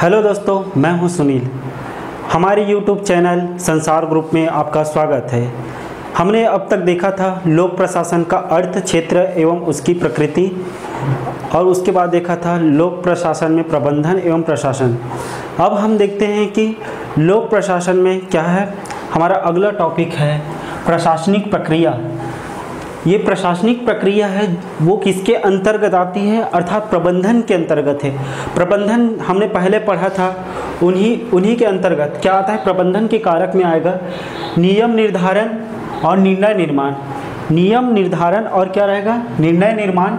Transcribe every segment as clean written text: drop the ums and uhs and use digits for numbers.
Hello दोस्तों, मैं हूं सुनील। हमारे YouTube चैनल संसार ग्रुप में आपका स्वागत है। हमने अब तक देखा था लोक प्रशासन का अर्थ, क्षेत्र एवं उसकी प्रकृति, और उसके बाद देखा था लोक प्रशासन में प्रबंधन एवं प्रशासन। अब हम देखते हैं कि लोक प्रशासन में क्या है। हमारा अगला टॉपिक है प्रशासनिक प्रक्रिया। ये प्रशासनिक प्रक्रिया है वो किसके अंतर्गत आती है, अर्थात प्रबंधन के अंतर्गत है। प्रबंधन हमने पहले पढ़ा था, उन्हीं के अंतर्गत क्या आता है। प्रबंधन के कारक में आएगा नियम निर्धारण और निर्णय निर्माण। नियम निर्धारण और क्या रहेगा, निर्णय निर्माण।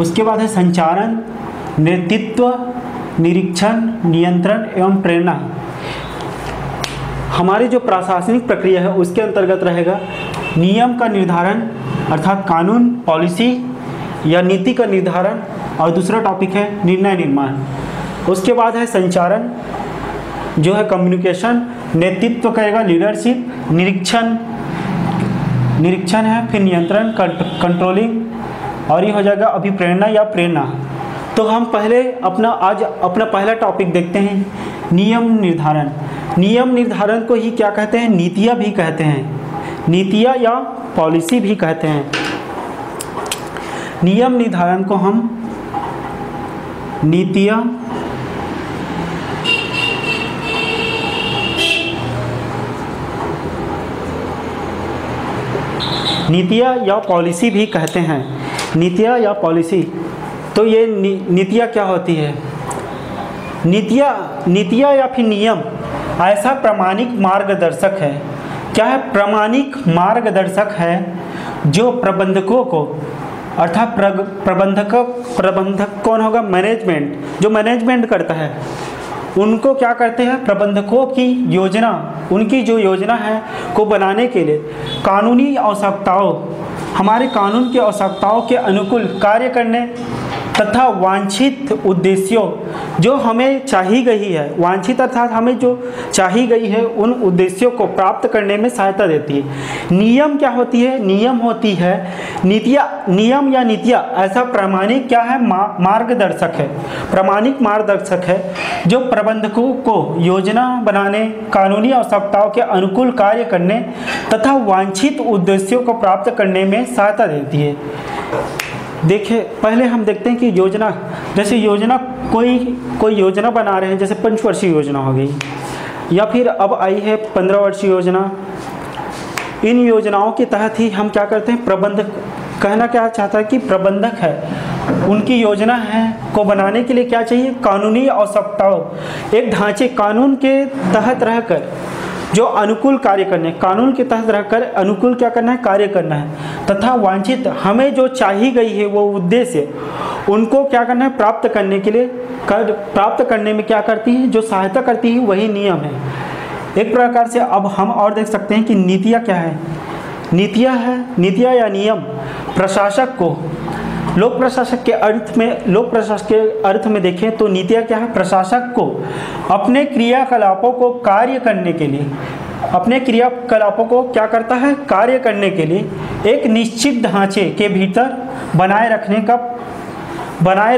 उसके बाद है संचालन, नेतृत्व, निरीक्षण, नियंत्रण एवं प्रेरणा। हमारी जो प्रशासनिक प्रक्रिया है उसके अंतर्गत रहेगा नियम का निर्धारण, अर्थात कानून, पॉलिसी या नीति का निर्धारण, और दूसरा टॉपिक है निर्णय निर्माण। उसके बाद है संचारण जो है कम्युनिकेशन, नेतृत्व करेगा लीडरशिप, निरीक्षण है, फिर नियंत्रण कंट्रोलिंग, और ये हो जाएगा अभिप्रेरणा या प्रेरणा। तो हम पहले आज अपना पहला टॉपिक देखते हैं नियम निर्धारण। नियम निर्धारण को ही क्या कहते हैं, नीतियाँ भी कहते हैं, नीतियाँ या पॉलिसी भी कहते हैं। नियम निर्धारण को हम नीतियाँ या पॉलिसी भी कहते हैं। नीतियाँ या पॉलिसी। तो ये नीतियाँ क्या होती है। नीतियाँ या फिर नियम ऐसा प्रमाणिक मार्गदर्शक है। क्या है, प्रमाणिक मार्गदर्शक है जो प्रबंधकों को, अर्थात प्रबंधक कौन होगा, मैनेजमेंट, जो मैनेजमेंट करता है उनको क्या करते हैं, प्रबंधकों की योजना, उनकी जो योजना है को बनाने के लिए कानूनी आवश्यकताओं, हमारे कानून की आवश्यकताओं के अनुकूल कार्य करने तथा वांछित उद्देश्यों जो हमें चाही गई है, वांछित अर्थात हमें जो चाही गई है उन उद्देश्यों को प्राप्त करने में सहायता देती है। नियम क्या होती है, नियम होती है नियम या नीतियाँ ऐसा प्रमाणिक क्या है, मार्गदर्शक है, प्रमाणिक मार्गदर्शक है जो प्रबंधकों को योजना बनाने, कानूनी आवश्यकताओं के अनुकूल कार्य करने तथा वांछित उद्देश्यों को प्राप्त करने में सहायता देती है। देखिए, पहले हम देखते हैं कि योजना, जैसे योजना कोई योजना बना रहे हैं, जैसे पंचवर्षीय योजना हो गई, या फिर अब आई है 15 वर्षीय योजना। इन योजनाओं के तहत ही हम क्या करते हैं, प्रबंधक, कहना क्या चाहता है कि प्रबंधक है, उनकी योजना है को बनाने के लिए क्या चाहिए, कानूनी आवश्यकताओं, एक ढांचे, कानून के तहत रहकर जो अनुकूल कार्य करने, कानून के तहत रहकर अनुकूल क्या करना है, कार्य करना है, तथा वांछित हमें जो चाही गई है वो उद्देश्य उनको क्या करना है, प्राप्त करने के लिए, प्राप्त करने में क्या करती है, जो सहायता करती है वही नियम है। एक प्रकार से अब हम और देख सकते हैं कि नीतियाँ क्या है। नीतियाँ या नियम प्रशासक को, लोक प्रशासक के अर्थ में देखें तो नीतियाँ क्या है, प्रशासक को अपने क्रियाकलापों को कार्य करने के लिए, अपने क्रियाकलापों को क्या करता है, कार्य करने के लिए एक निश्चित ढांचे के भीतर बनाए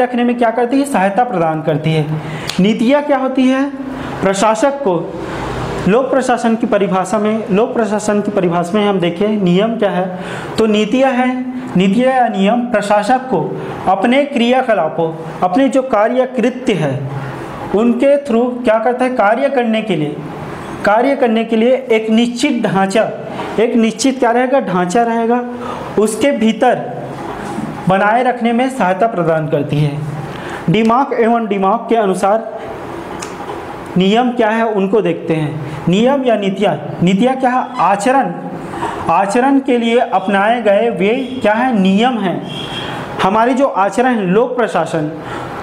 रखने में क्या करती है, सहायता प्रदान करती है। नीतियाँ क्या होती है, प्रशासक को, लोक प्रशासन की परिभाषा में हम देखें नियम क्या है, तो नीतियाँ या नियम प्रशासक को अपने क्रियाकलापों, अपने जो कार्य कृत्य है उनके थ्रू क्या करता है, कार्य करने के लिए एक निश्चित ढांचा, एक निश्चित क्या रहेगा, ढांचा रहेगा, उसके भीतर बनाए रखने में सहायता प्रदान करती है। दिमाग के अनुसार नियम क्या है उनको देखते हैं। नियम या नीतियाँ क्या है, आचरण के लिए अपनाए गए वे क्या है, नियम हैं। हमारी जो आचरण है, लोक प्रशासन,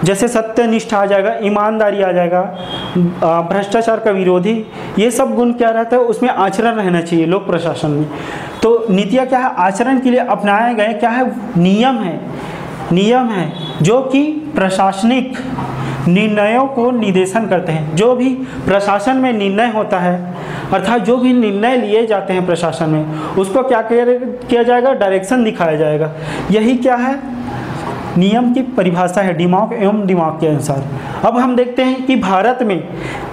जैसे सत्यनिष्ठा आ जाएगा, ईमानदारी आ जाएगा, भ्रष्टाचार का विरोधी, ये सब गुण क्या रहता है, उसमें आचरण रहना चाहिए लोक प्रशासन में। तो नीतियाँ क्या है, आचरण के लिए अपनाए गए क्या है, नियम है जो कि प्रशासनिक निर्णयों को निर्देशन करते हैं। जो भी प्रशासन में निर्णय होता है, अर्थात जो भी निर्णय लिए जाते हैं प्रशासन में, उसको क्या किया जाएगा, डायरेक्शन दिखाया जाएगा। यही क्या है, नियम की परिभाषा है दिमाग एवं दिमाग के अनुसार। अब हम देखते हैं कि भारत में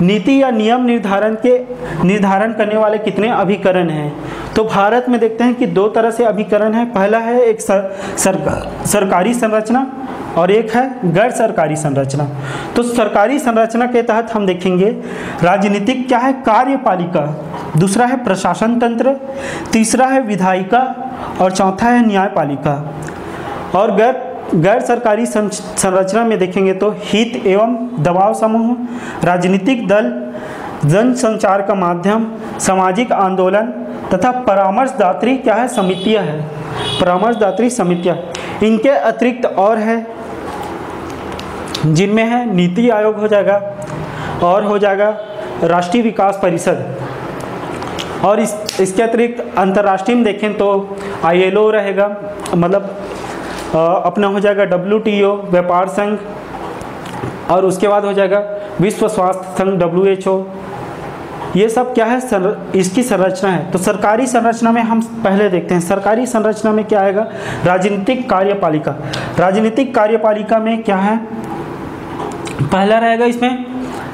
नीति या नियम निर्धारण करने वाले कितने अभिकरण हैं। तो भारत में देखते हैं कि दो तरह से अभिकरण है। पहला है एक सरकारी संरचना और एक है गैर सरकारी संरचना। तो सरकारी संरचना के तहत हम देखेंगे राजनीतिक क्या है, कार्यपालिका, दूसरा है प्रशासन तंत्र, तीसरा है विधायिका और चौथा है न्यायपालिका। और गैर सरकारी संरचना में देखेंगे तो हित एवं दबाव समूह, राजनीतिक दल, जन संचार का माध्यम, सामाजिक आंदोलन तथा परामर्शदात्री क्या है, समितियां है, परामर्शदात्री समितियां। इनके अतिरिक्त और है जिनमें है नीति आयोग हो जाएगा और हो जाएगा राष्ट्रीय विकास परिषद। और इसके अतिरिक्त अंतर्राष्ट्रीय में देखें तो ILO रहेगा, मतलब अपना हो जाएगा WTO व्यापार संघ, और उसके बाद हो जाएगा विश्व स्वास्थ्य संघ WHO। ये सब क्या है, इसकी संरचना है। तो सरकारी संरचना में हम पहले देखते हैं, सरकारी संरचना में क्या आएगा, राजनीतिक कार्यपालिका। राजनीतिक कार्यपालिका में क्या है, पहला रहेगा इसमें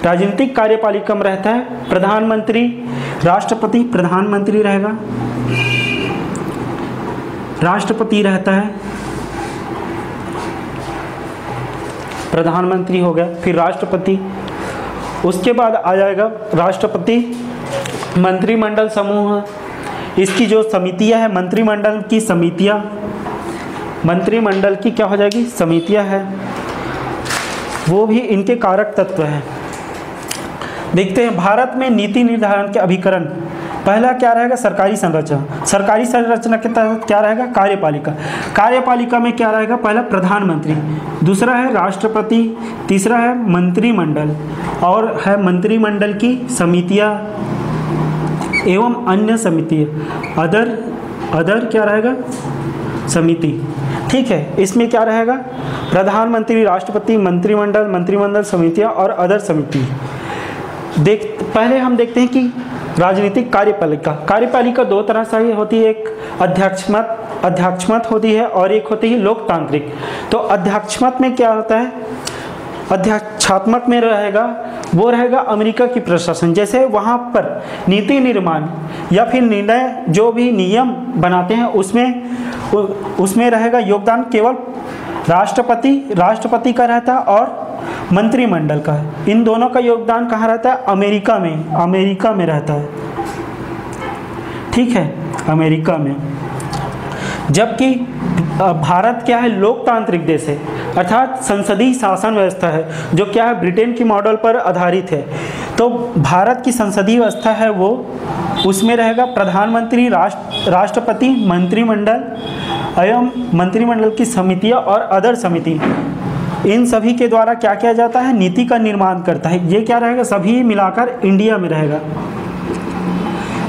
राजनीतिक कार्यपालिका में रहता है प्रधानमंत्री, राष्ट्रपति, प्रधानमंत्री रहेगा, राष्ट्रपति रहता है, प्रधानमंत्री हो गया, फिर राष्ट्रपति, उसके बाद आ जाएगा राष्ट्रपति, मंत्रिमंडल समूह, इसकी जो समितियां है, मंत्रिमंडल की समितियां, मंत्रिमंडल की क्या हो जाएगी, समितियां है, वो भी इनके कारक तत्व हैं। देखते हैं भारत में नीति निर्धारण के अभिकरण। पहला क्या रहेगा, सरकारी संरचना। सरकारी संरचना के तहत क्या रहेगा, कार्यपालिका। कार्यपालिका में क्या रहेगा, पहला प्रधानमंत्री, दूसरा है राष्ट्रपति, तीसरा है मंत्रिमंडल और है मंत्रिमंडल की समितियां एवं अन्य समितियां, अदर क्या रहेगा, समिति। ठीक है, इसमें क्या रहेगा, प्रधानमंत्री, राष्ट्रपति, मंत्रिमंडल समितियां और अदर समिति। पहले हम देखते हैं कि राजनीतिक कार्यपालिका दो तरह से होती है, एक अध्यक्षमत होती है और एक होती है लोकतांत्रिक। तो अध्यक्षमत में क्या होता है, अध्यक्षात्मक में रहेगा वो रहेगा अमेरिका की प्रशासन। जैसे वहाँ पर नीति निर्माण या फिर निर्णय जो भी नियम बनाते हैं उसमें रहेगा योगदान केवल राष्ट्रपति का रहता है और मंत्रिमंडल का। इन दोनों का योगदान कहाँ रहता है, अमेरिका में रहता है। ठीक है, अमेरिका में। जबकि भारत क्या है, लोकतांत्रिक देश है, अर्थात संसदीय शासन व्यवस्था है जो क्या है, ब्रिटेन की मॉडल पर आधारित है। तो भारत की संसदीय व्यवस्था है वो, उसमें रहेगा प्रधानमंत्री, राष्ट्रपति, मंत्रिमंडल एवं मंत्रिमंडल की समितियां और अदर समिति। इन सभी के द्वारा क्या किया जाता है, नीति का निर्माण करता है। ये क्या रहेगा, सभी मिलाकर इंडिया में रहेगा।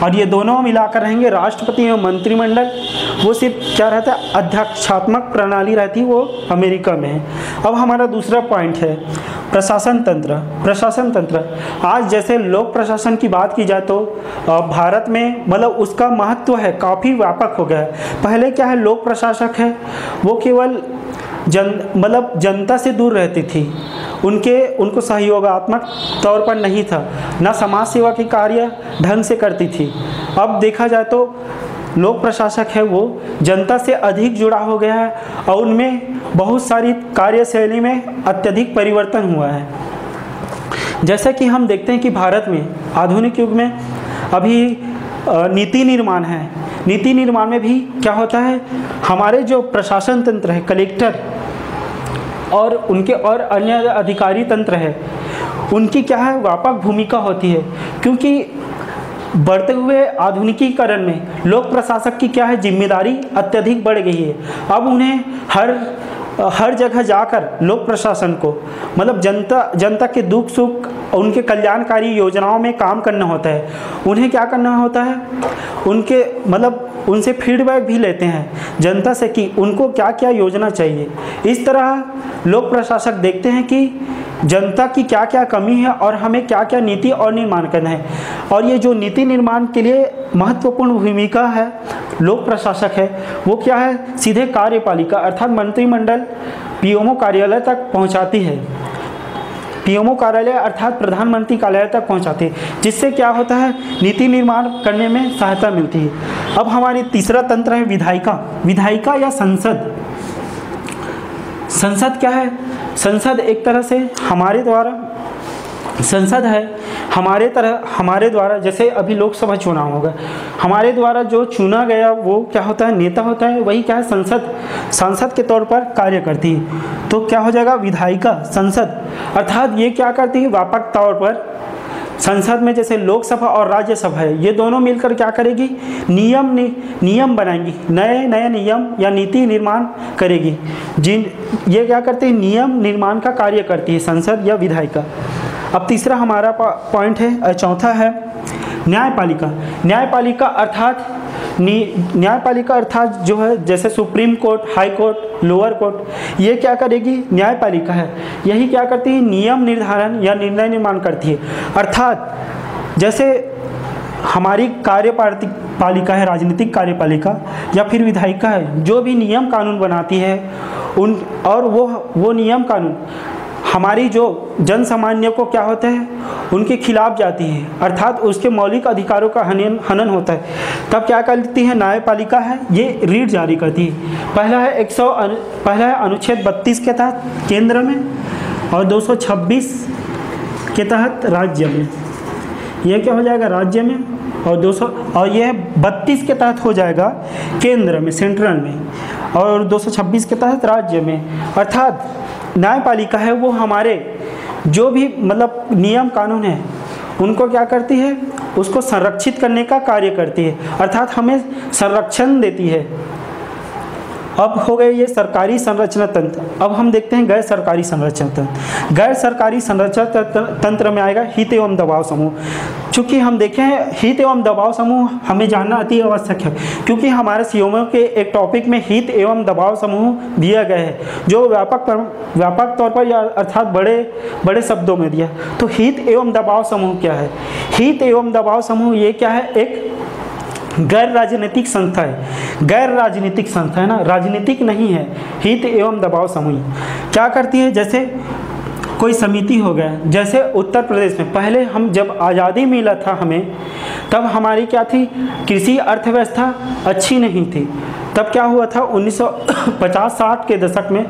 और ये दोनों मिलाकर रहेंगे राष्ट्रपति एवं मंत्रिमंडल, वो सिर्फ क्या रहता है, अध्यक्षात्मक प्रणाली रहती है, वो अमेरिका में है। अब हमारा दूसरा पॉइंट है प्रशासन तंत्र। आज जैसे लोक प्रशासन की बात की जाए तो भारत में मतलब उसका महत्व है काफ़ी व्यापक हो गया है। पहले क्या है, लोक प्रशासक है वो केवल जनता से दूर रहती थी, उनको सहयोगात्मक तौर पर नहीं था, ना समाज सेवा के कार्य ढंग से करती थी। अब देखा जाए तो लोक प्रशासक है वो जनता से अधिक जुड़ा हो गया है और उनमें बहुत सारी कार्यशैली में अत्यधिक परिवर्तन हुआ है। जैसा कि हम देखते हैं कि भारत में आधुनिक युग में अभी नीति निर्माण है, नीति निर्माण में भी क्या होता है, हमारे जो प्रशासन तंत्र है, कलेक्टर और उनके और अन्य अधिकारी तंत्र है, उनकी क्या है, व्यापक भूमिका होती है। क्योंकि बढ़ते हुए आधुनिकीकरण में लोक प्रशासक की क्या है, जिम्मेदारी अत्यधिक बढ़ गई है। अब उन्हें हर जगह जाकर लोक प्रशासन को मतलब जनता के दुख सुख, उनके कल्याणकारी योजनाओं में काम करना होता है। उन्हें क्या करना होता है, उनके मतलब उनसे फीडबैक भी लेते हैं जनता से कि उनको क्या क्या योजना चाहिए। इस तरह लोक प्रशासक देखते हैं कि जनता की क्या क्या कमी है और हमें क्या क्या नीति और निर्माण करना है। और ये जो नीति निर्माण के लिए महत्वपूर्ण भूमिका है लोक प्रशासक है, वो क्या है, सीधे कार्यपालिका अर्थात मंत्रिमंडल पीएमओ कार्यालय तक पहुंचाती है। पीएमओ कार्यालय अर्थात प्रधानमंत्री कार्यालय तक पहुंचाते हैं, जिससे क्या होता है, नीति निर्माण करने में सहायता मिलती है। अब हमारी तीसरा तंत्र है विधायिका। विधायिका या संसद। संसद क्या है? संसद एक तरह से हमारे द्वारा, संसद है हमारे द्वारा, जैसे अभी लोकसभा चुनाव होगा, हमारे द्वारा जो चुना गया वो क्या होता है, नेता होता है, वही क्या है, सांसद के तौर पर कार्य करती है। तो क्या हो जाएगा, विधायिका संसद, अर्थात ये क्या करती है, व्यापक तौर पर संसद में जैसे लोकसभा और राज्यसभा है, ये दोनों मिलकर क्या करेगी, नियम बनाएंगी, नए नियम या नीति निर्माण करेगी। ये क्या करते हैं, नियम निर्माण का कार्य करती है संसद या विधायिका। अब तीसरा हमारा पॉइंट है, चौथा है न्यायपालिका। न्यायपालिका अर्थात जो है जैसे supreme court, high court, lower court, ये क्या करेगी, न्यायपालिका है। यही क्या करती है, नियम निर्धारण या निर्णय निर्माण करती है। अर्थात जैसे हमारी कार्यपालिका है, राजनीतिक कार्यपालिका या फिर विधायिका है, जो भी नियम कानून बनाती है और वो नियम कानून हमारी जो जन सामान्य को क्या होता है, उनके खिलाफ जाती है, अर्थात उसके मौलिक अधिकारों का हनन होता है, तब क्या करती है, न्यायपालिका है, ये रीट जारी करती है। पहला है अनुच्छेद 32 के तहत केंद्र में और 226 के तहत राज्य में। ये क्या हो जाएगा, राज्य में, और यह 32 के तहत हो जाएगा केंद्र में, सेंट्रल में, और 226 के तहत राज्य में। अर्थात न्यायपालिका है वो हमारे जो भी मतलब नियम कानून है उनको क्या करती है, उसको संरक्षित करने का कार्य करती है, अर्थात हमें संरक्षण देती है। अब हो गए ये सरकारी संरचना तंत्र। अब हम देखते हैं गैर सरकारी संरचना तंत्र। गैर सरकारी संरचना तंत्र में आएगा हित एवं दबाव समूह। चूँकि हम देखें हित एवं दबाव समूह हमें जानना अति आवश्यक है, क्योंकि हमारे सीओएमओ के एक टॉपिक में हित एवं दबाव समूह दिया गया है, जो व्यापक तौर पर या अर्थात बड़े शब्दों में दिया। तो हित एवं दबाव समूह क्या है? हित एवं दबाव समूह ये क्या है, एक गैर राजनीतिक संस्था है। गैर राजनीतिक संस्था है ना, राजनीतिक नहीं है। हित एवं दबाव समूह क्या करती है, जैसे कोई समिति हो गया, जैसे उत्तर प्रदेश में पहले हम जब आज़ादी मिला था हमें, तब हमारी क्या थी, कृषि अर्थव्यवस्था अच्छी नहीं थी। तब क्या हुआ था, 1950-60 के दशक में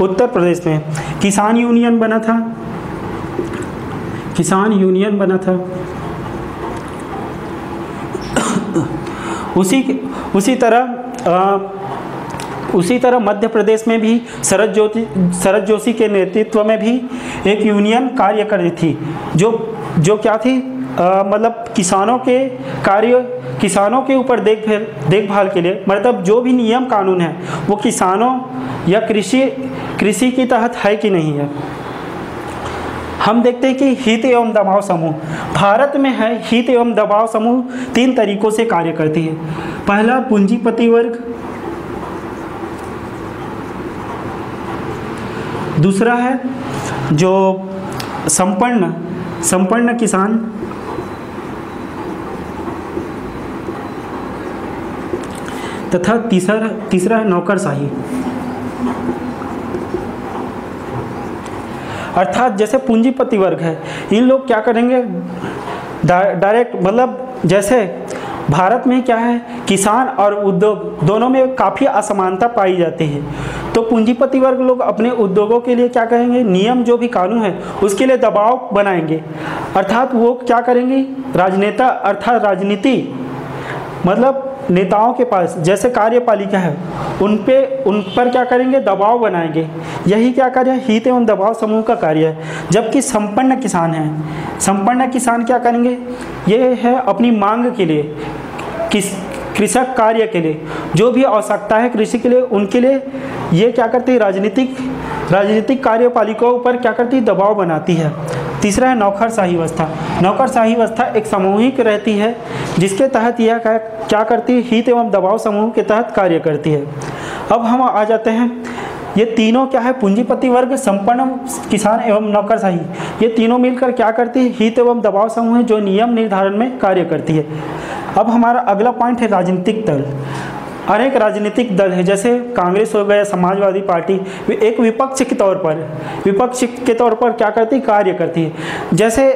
उत्तर प्रदेश में किसान यूनियन बना था। उसी तरह मध्य प्रदेश में भी शरद जोशी के नेतृत्व में भी एक यूनियन कार्य कर रही थी, जो क्या थी, मतलब किसानों के ऊपर देखभाल के लिए, मतलब जो भी नियम कानून है वो किसानों या कृषि के तहत है कि नहीं है। हम देखते हैं कि हित एवं दबाव समूह भारत में है। हित एवं दबाव समूह 3 तरीकों से कार्य करती है। पहला पूंजीपति वर्ग, दूसरा है जो संपन्न किसान, तथा तीसरा है नौकरशाही। अर्थात जैसे पूंजीपति वर्ग है, इन लोग क्या करेंगे, डायरेक्ट, मतलब जैसे भारत में क्या है, किसान और उद्योग दोनों में काफ़ी असमानता पाई जाती है। तो पूंजीपति वर्ग लोग अपने उद्योगों के लिए क्या करेंगे, नियम जो भी कानून है उसके लिए दबाव बनाएंगे। अर्थात वो क्या करेंगे, राजनेता अर्थात राजनीति, मतलब नेताओं के पास जैसे कार्यपालिका है उन पर क्या करेंगे, दबाव बनाएंगे। यही क्या कार्य है, हित एवं दबाव समूह का कार्य है। जबकि संपन्न किसान क्या करेंगे, ये है अपनी मांग के लिए, कृषक कार्य के लिए, जो भी आवश्यकता है कृषि के लिए, उनके लिए ये क्या करती है, राजनीतिक कार्यपालिकाओं पर क्या करती है, दबाव बनाती है। तीसरा है नौकरशाही व्यवस्था। नौकरशाही व्यवस्था एक सामूहिक रहती है, जिसके तहत यह क्या करती है, हित एवं दबाव समूह के तहत कार्य करती है। अब हम आ जाते हैं ये तीनों क्या है, पूंजीपति वर्ग, संपन्न किसान एवं नौकरशाही, ये तीनों मिलकर क्या करती है, हित एवं दबाव समूह है जो नियम निर्धारण में कार्य करती है। अब हमारा अगला पॉइंट है राजनीतिक दल। अनेक राजनीतिक दल है, जैसे कांग्रेस हो गया, समाजवादी पार्टी, एक विपक्ष के तौर पर क्या करती, कार्य करती है। जैसे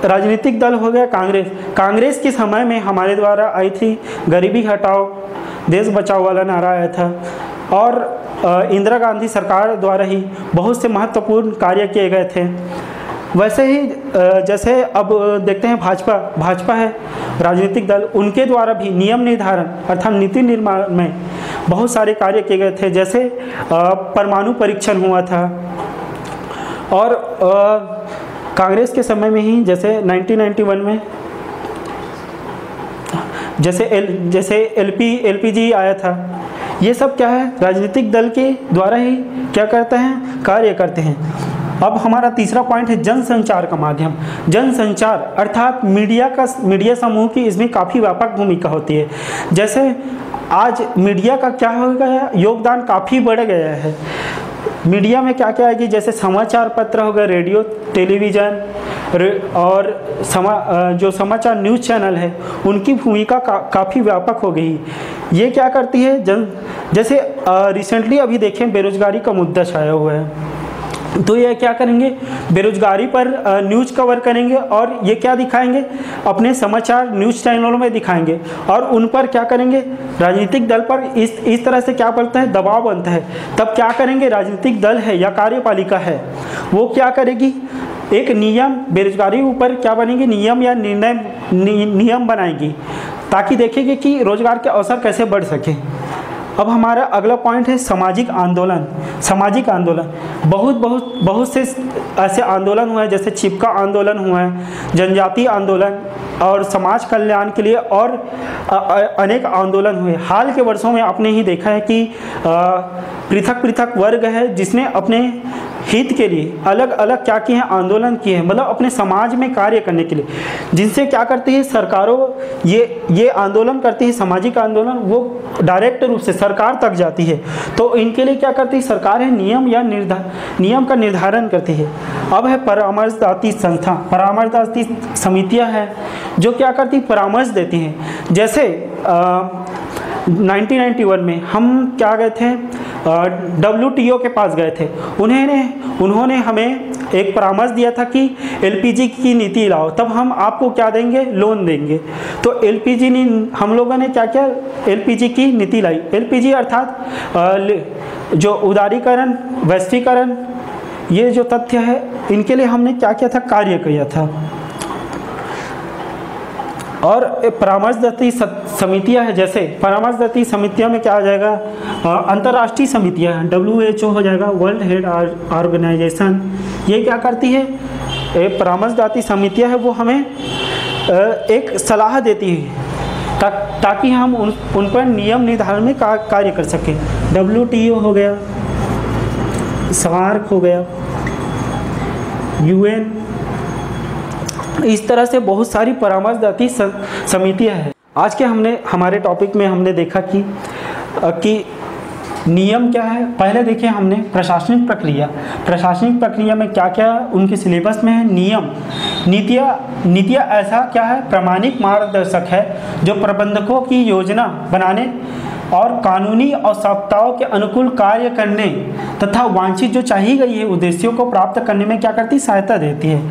राजनीतिक दल हो गया कांग्रेस। कांग्रेस के समय में हमारे द्वारा आई थी गरीबी हटाओ देश बचाओ वाला नारा आया था, और इंदिरा गांधी सरकार द्वारा ही बहुत से महत्वपूर्ण कार्य किए गए थे। वैसे ही जैसे अब देखते हैं भाजपा है राजनीतिक दल, उनके द्वारा भी नियम निर्धारण अर्थात नीति निर्माण में बहुत सारे कार्य किए गए थे। जैसे परमाणु परीक्षण हुआ था, और कांग्रेस के समय में ही जैसे 1991 में जैसे एलपीजी आया था। ये सब क्या है, राजनीतिक दल के द्वारा ही क्या करते हैं, कार्य करते हैं। अब हमारा तीसरा पॉइंट है जनसंचार का माध्यम। जनसंचार अर्थात मीडिया समूह की इसमें काफ़ी व्यापक भूमिका होती है। जैसे आज मीडिया का क्या हो गया, योगदान काफ़ी बढ़ गया है। मीडिया में क्या क्या है कि जैसे समाचार पत्र हो गए, रेडियो, टेलीविज़न और जो समाचार न्यूज़ चैनल है, उनकी भूमिका काफ़ी व्यापक हो गई। ये क्या करती है, जैसे रिसेंटली अभी देखें बेरोजगारी का मुद्दा छाया हुआ है, तो ये क्या करेंगे, बेरोजगारी पर न्यूज़ कवर करेंगे, और ये क्या दिखाएंगे, अपने समाचार न्यूज़ चैनलों में दिखाएंगे, और उन पर क्या करेंगे, राजनीतिक दल पर इस तरह से क्या बनता है, दबाव बनता है। तब क्या करेंगे, राजनीतिक दल है या कार्यपालिका है, वो क्या करेगी, एक नियम बेरोजगारी ऊपर क्या बनेगी, नियम या नियम बनाएगी, ताकि देखेंगे कि रोजगार के अवसर कैसे बढ़ सके। अब हमारा अगला पॉइंट है सामाजिक आंदोलन। सामाजिक आंदोलन बहुत से ऐसे आंदोलन हुए हैं, जैसे चिपका आंदोलन हुआ है, जनजातीय आंदोलन, और समाज कल्याण के लिए और अनेक आंदोलन हुए। हाल के वर्षों में आपने ही देखा है कि पृथक वर्ग है जिसने अपने हित के लिए अलग अलग क्या किए हैं, आंदोलन किए हैं, मतलब अपने समाज में कार्य करने के लिए, जिनसे क्या करती है सरकारों, ये आंदोलन करती है, सामाजिक आंदोलन, वो डायरेक्ट रूप से सरकार तक जाती है। तो इनके लिए क्या करती है सरकार है, नियम का निर्धारण करती है। अब है परामर्शदात्री संस्था, परामर्शदात्री समितियां हैं जो क्या करती, परामर्श देती हैं। जैसे 1991 में हम क्या गए थे, WTO के पास गए थे, उन्होंने हमें एक परामर्श दिया था कि LPG की नीति लाओ, तब हम आपको क्या देंगे, लोन देंगे। तो LPG हम लोगों ने क्या किया, LPG की नीति लाई। LPG अर्थात जो उदारीकरण, वैश्वीकरण, ये जो तथ्य है, इनके लिए हमने क्या किया था, कार्य किया था। और परामर्शदात्री समितियां हैं, जैसे परामर्शदात्री समितियों में क्या आ जाएगा, अंतर्राष्ट्रीय समितियां, WHO हो जाएगा, वर्ल्ड हेल्थ ऑर्गेनाइजेशन। ये क्या करती है, परामर्शदात्री समितियां है, वो हमें एक सलाह देती है ताकि हम उन पर नियम निर्धारण में कार्य कर सकें। WTO हो गया, SAARC हो गया, UN, इस तरह से बहुत सारी परामर्शदात्री समितियां हैं। आज के हमारे टॉपिक में हमने देखा कि नियम क्या है। पहले देखिए हमने प्रशासनिक प्रक्रिया में क्या क्या उनके सिलेबस में है। नियम, नीतियाँ ऐसा क्या है, प्रामाणिक मार्गदर्शक है जो प्रबंधकों की योजना बनाने और कानूनी आवश्यकताओं के अनुकूल कार्य करने तथा वांछित जो चाहिए गई है उद्देश्यों को प्राप्त करने में क्या करती, सहायता देती है।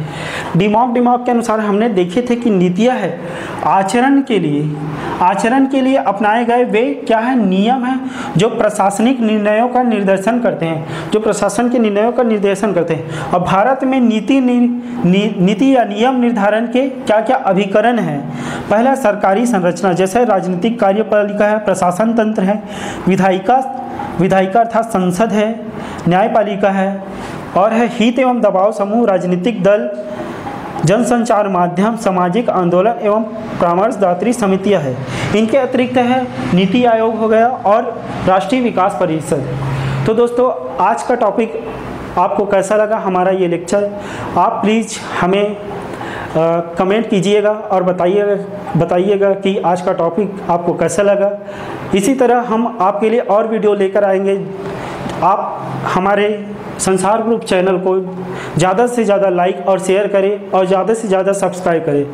दिमाग के अनुसार हमने देखे थे कि नीतियाँ है आचरण के लिए अपनाए गए वे क्या है, नियम है जो प्रशासनिक निर्णयों का निर्देशन करते हैं, जो प्रशासन के निर्णयों का निर्देशन करते हैं। और भारत में नीति या नियम निर्धारण के क्या क्या अभिकरण हैं। पहला सरकारी संरचना, जैसे राजनीतिक कार्यपालिका है, प्रशासन तंत्र है, विधायिका अर्थात संसद है, न्यायपालिका है, और है हित एवं दबाव समूह, राजनीतिक दल, जनसंचार माध्यम, सामाजिक आंदोलन एवं परामर्शदात्री समितियां है। इनके अतिरिक्त है नीति आयोग हो गया और राष्ट्रीय विकास परिषद। तो दोस्तों आज का टॉपिक आपको कैसा लगा हमारा ये लेक्चर, आप प्लीज़ हमें कमेंट कीजिएगा और बताइएगा कि आज का टॉपिक आपको कैसा लगा। इसी तरह हम आपके लिए और वीडियो लेकर आएंगे आप हमारे संसार ग्रुप चैनल को ज़्यादा से ज़्यादा लाइक और शेयर करें और ज़्यादा से ज़्यादा सब्सक्राइब करें।